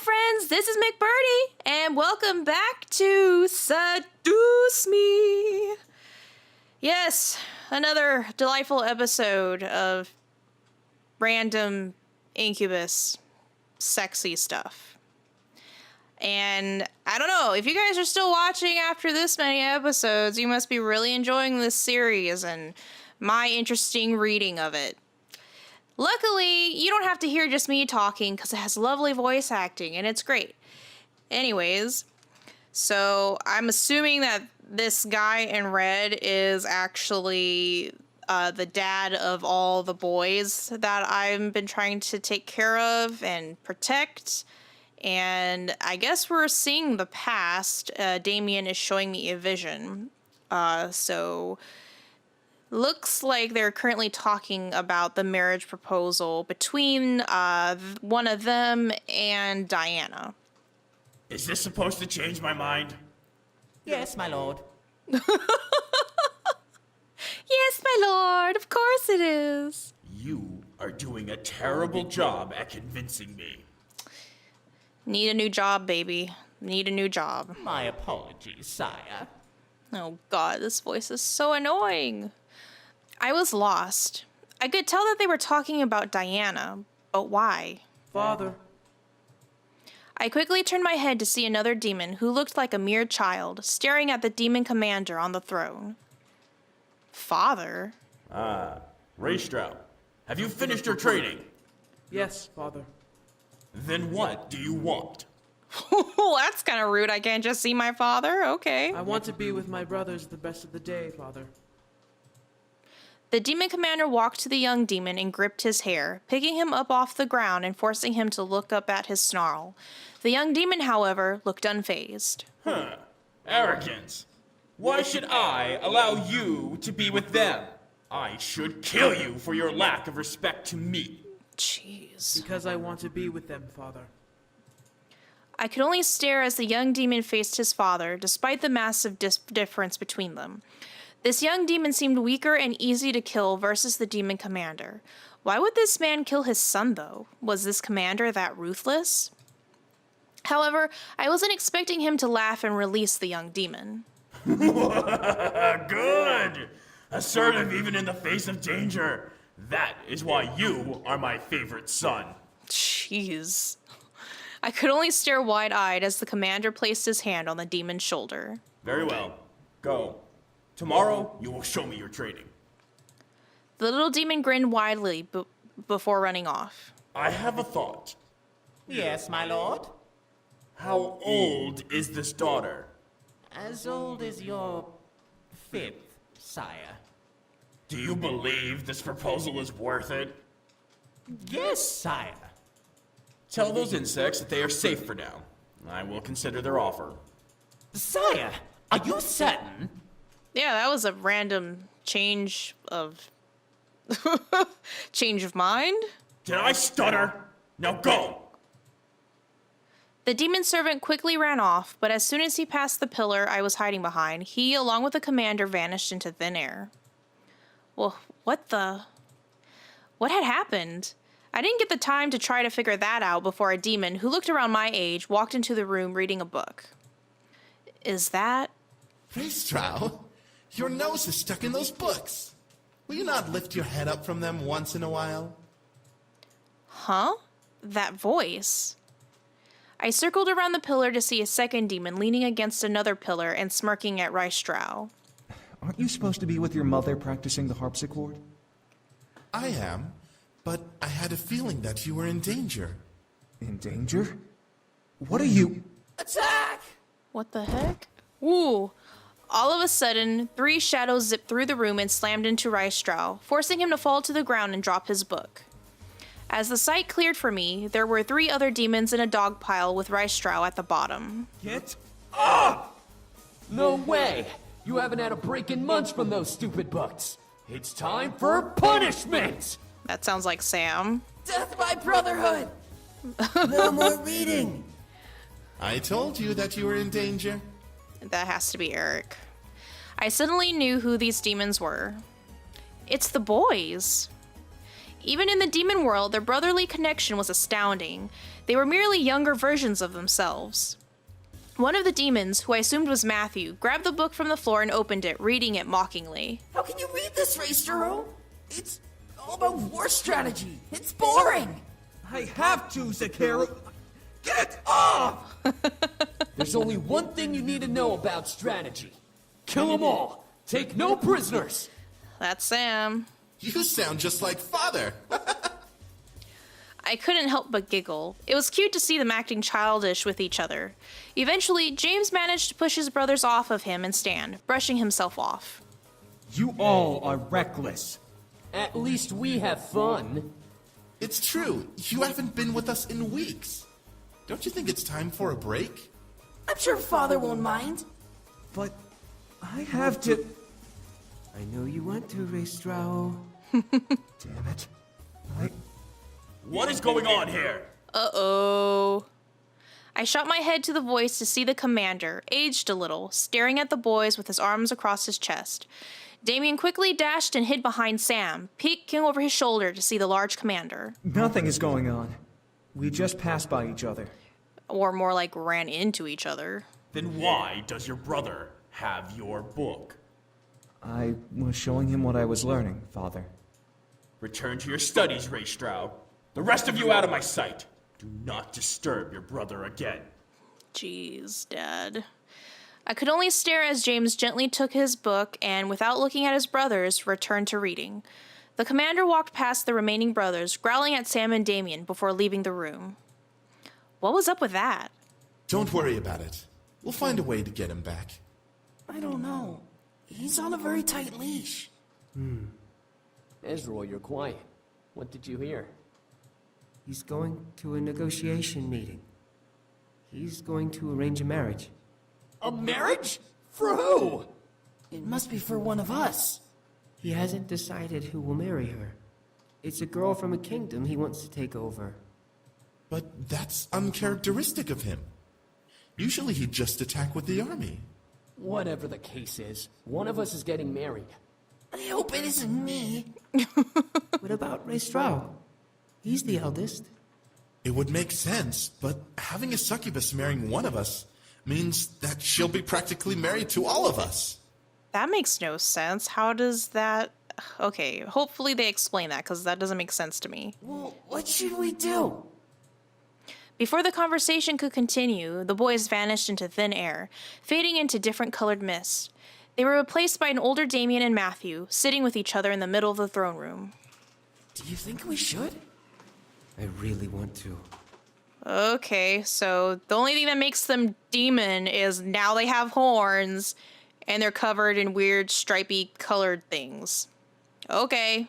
friends, this is McBirdie, and welcome back to Seduce Me. Yes, another delightful episode of random incubus sexy stuff. And I don't know, if you guys are still watching after this many episodes, you must be really enjoying this series and my interesting reading of it. Luckily, you don't have to hear just me talking because it has lovely voice acting and it's great. Anyways, so I'm assuming that this guy in red is actually the dad of all the boys that I've been trying to take care of and protect. And I guess we're seeing the past. Desmeon is showing me a vision. So looks like they're currently talking about the marriage proposal between one of them and Diana. Is this supposed to change my mind? Yes, my lord. Yes, my lord, of course it is. You are doing a terrible job at convincing me. Need a new job, baby. Need a new job. My apologies, sire. Oh god, this voice is so annoying. I was lost. I could tell that they were talking about Diana, but why? Father. I quickly turned my head to see another demon who looked like a mere child, staring at the demon commander on the throne. Father? Ray Stroud, have you finished your training? Yes, Father. Then what do you want? That's kind of rude. I can't just see my father? Okay. I want to be with my brothers the rest of the day, Father. The demon commander walked to the young demon and gripped his hair, picking him up off the ground and forcing him to look up at his snarl. The young demon, however, looked unfazed. Arrogance. Why should I allow you to be with them? I should kill you for your lack of respect to me. Jeez. Because I want to be with them, Father. I could only stare as the young demon faced his father, despite the massive difference between them. This young demon seemed weaker and easy to kill versus the demon commander. Why would this man kill his son, though? Was this commander that ruthless? However, I wasn't expecting him to laugh and release the young demon. Good! Assertive even in the face of danger. That is why you are my favorite son. Jeez. I could only stare wide-eyed as the commander placed his hand on the demon's shoulder. Very well. Go. Tomorrow, you will show me your training. The little demon grinned widely before running off. I have a thought. Yes, my lord. How old is this daughter? As old as your fifth, sire. Do you believe this proposal is worth it? Yes, sire. Tell those insects that they are safe for now. I will consider their offer. Sire, are you certain? Yeah, that was a random change of mind. Did I stutter? Now go! The demon servant quickly ran off, but as soon as he passed the pillar I was hiding behind, he, along with the commander, vanished into thin air. Well, what had happened? I didn't get the time to try to figure that out before a demon, who looked around my age, walked into the room reading a book. Is that... Raestrow, your nose is stuck in those books. Will you not lift your head up from them once in a while? Huh? That voice. I circled around the pillar to see a second demon leaning against another pillar and smirking at Raestrow. Aren't you supposed to be with your mother practicing the harpsichord? I am, but I had a feeling that you were in danger. In danger? What are you... Attack! What the heck? Woo! All of a sudden, 3 shadows zipped through the room and slammed into Raestrow, forcing him to fall to the ground and drop his book. As the sight cleared for me, there were 3 other demons in a dog pile with Raestrow at the bottom. Get up! No way! You haven't had a break in months from those stupid books. It's time for punishment! That sounds like Sam. Death by brotherhood! No more reading! I told you that you were in danger. That has to be Eric. I suddenly knew who these demons were. It's the boys. Even in the demon world, their brotherly connection was astounding. They were merely younger versions of themselves. One of the demons, who I assumed was Matthew, grabbed the book from the floor and opened it, reading it mockingly. How can you read this, Raystro? It's all about war strategy. It's boring. I have to, Zakaru. Get off! There's only one thing you need to know about strategy. Kill them all. Take no prisoners. That's Sam. You sound just like father. I couldn't help but giggle. It was cute to see them acting childish with each other. Eventually, James managed to push his brothers off of him and stand, brushing himself off. You all are reckless. At least we have fun. It's true. You haven't been with us in weeks. Don't you think it's time for a break? I'm sure Father won't mind. But I have to... I know you want to, Raystro. Damn it. What is going on here? Uh-oh. I shot my head to the voice to see the commander, aged a little, staring at the boys with his arms across his chest. Desmeon quickly dashed and hid behind Sam, peeking over his shoulder to see the large commander. Nothing is going on. We just passed by each other. Or more like ran into each other. Then why does your brother have your book? I was showing him what I was learning, Father. Return to your studies, Raystro. The rest of you out of my sight. Do not disturb your brother again. Jeez, Dad. I could only stare as James gently took his book and, without looking at his brothers, returned to reading. The commander walked past the remaining brothers, growling at Sam and Desmeon before leaving the room. What was up with that? Don't worry about it. We'll find a way to get him back. I don't know. He's on a very tight leash. Ezra, you're quiet. What did you hear? He's going to a negotiation meeting. He's going to arrange a marriage. A marriage? For who? It must be for one of us. He hasn't decided who will marry her. It's a girl from a kingdom he wants to take over. But that's uncharacteristic of him. Usually he'd just attack with the army. Whatever the case is, one of us is getting married. I hope it isn't me. What about Raystro? He's the eldest. It would make sense, but having a succubus marrying one of us means that she'll be practically married to all of us. That makes no sense. How does that... Okay, hopefully they explain that, because that doesn't make sense to me. Well, what should we do? Before the conversation could continue, the boys vanished into thin air, fading into different colored mist. They were replaced by an older Desmeon and Matthew, sitting with each other in the middle of the throne room. Do you think we should? I really want to. Okay, so the only thing that makes them demon is now they have horns, and they're covered in weird stripy colored things. Okay.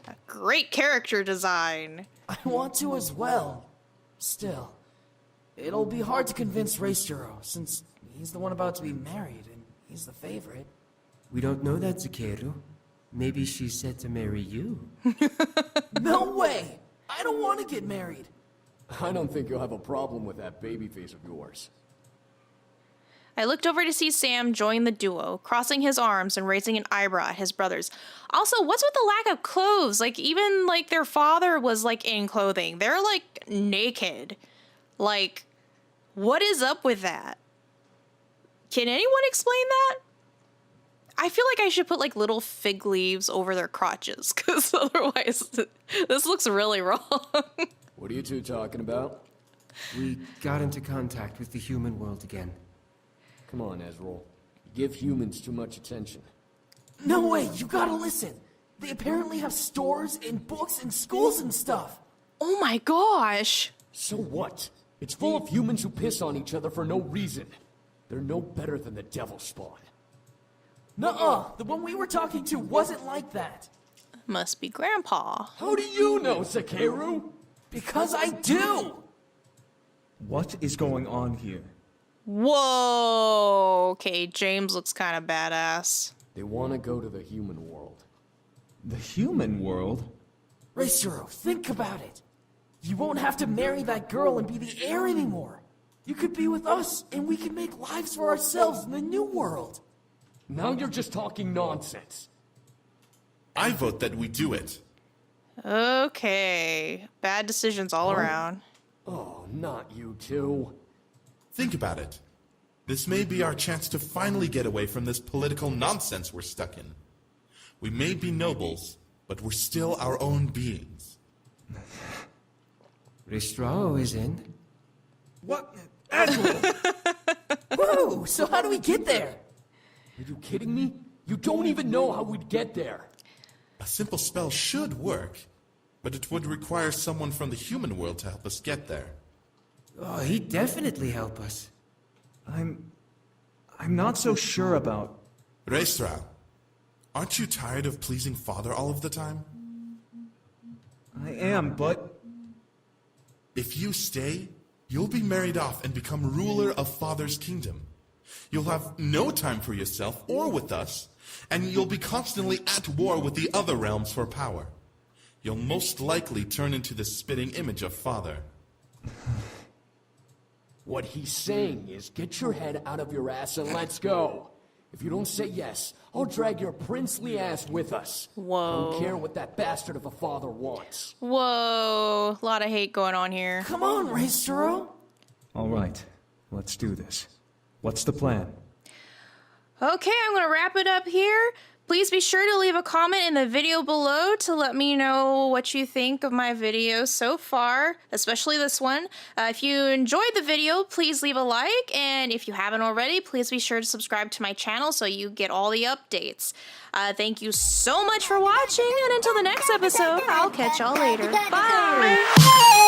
A great character design. I want to as well. Still, it'll be hard to convince Raystro, since he's the one about to be married, and he's the favorite. We don't know that, Zakaru. Maybe she's set to marry you. No way! I don't want to get married. I don't think you'll have a problem with that baby face of yours. I looked over to see Sam join the duo, crossing his arms and raising an eyebrow at his brothers. Also, what's with the lack of clothes? Like, even, like, their father was, like, in clothing. They're, like, naked. Like, what is up with that? Can anyone explain that? I feel like I should put, like, little fig leaves over their crotches, because otherwise this looks really wrong. What are you two talking about? We got into contact with the human world again. Come on, Ezra. You give humans too much attention. No way, you gotta listen. They apparently have stores and books and schools and stuff. Oh my gosh. So what? It's full of humans who piss on each other for no reason. They're no better than the devil spawn. Nuh-uh, the one we were talking to wasn't like that. Must be Grandpa. How do you know, Zakaru? Because I do! What is going on here? Whoa. Okay, James looks kind of badass. They want to go to the human world. The human world? Raystro, think about it. You won't have to marry that girl and be the heir anymore. You could be with us, and we can make lives for ourselves in the new world. Now you're just talking nonsense. I vote that we do it. Okay. Bad decisions all around. Oh, not you two. Think about it. This may be our chance to finally get away from this political nonsense we're stuck in. We may be nobles, but we're still our own beings. Ristrao is in. What? Asshole! Whoa, so how do we get there? Are you kidding me? You don't even know how we'd get there. A simple spell should work, but it would require someone from the human world to help us get there. Oh, he'd definitely help us. I'm not so sure about... Reistra, aren't you tired of pleasing Father all of the time? I am, but... If you stay, you'll be married off and become ruler of Father's kingdom. You'll have no time for yourself or with us, and you'll be constantly at war with the other realms for power. You'll most likely turn into the spitting image of Father. What he's saying is get your head out of your ass and let's go. If you don't say yes, I'll drag your princely ass with us. Whoa. Don't care what that bastard of a father wants. Whoa. A lot of hate going on here. Come on, Raistro. All right, let's do this. What's the plan? Okay, I'm going to wrap it up here. Please be sure to leave a comment in the video below to let me know what you think of my video so far, especially this one. If you enjoyed the video, please leave a like, and if you haven't already, please be sure to subscribe to my channel so you get all the updates. Thank you so much for watching, and until the next episode, I'll catch y'all later. Bye!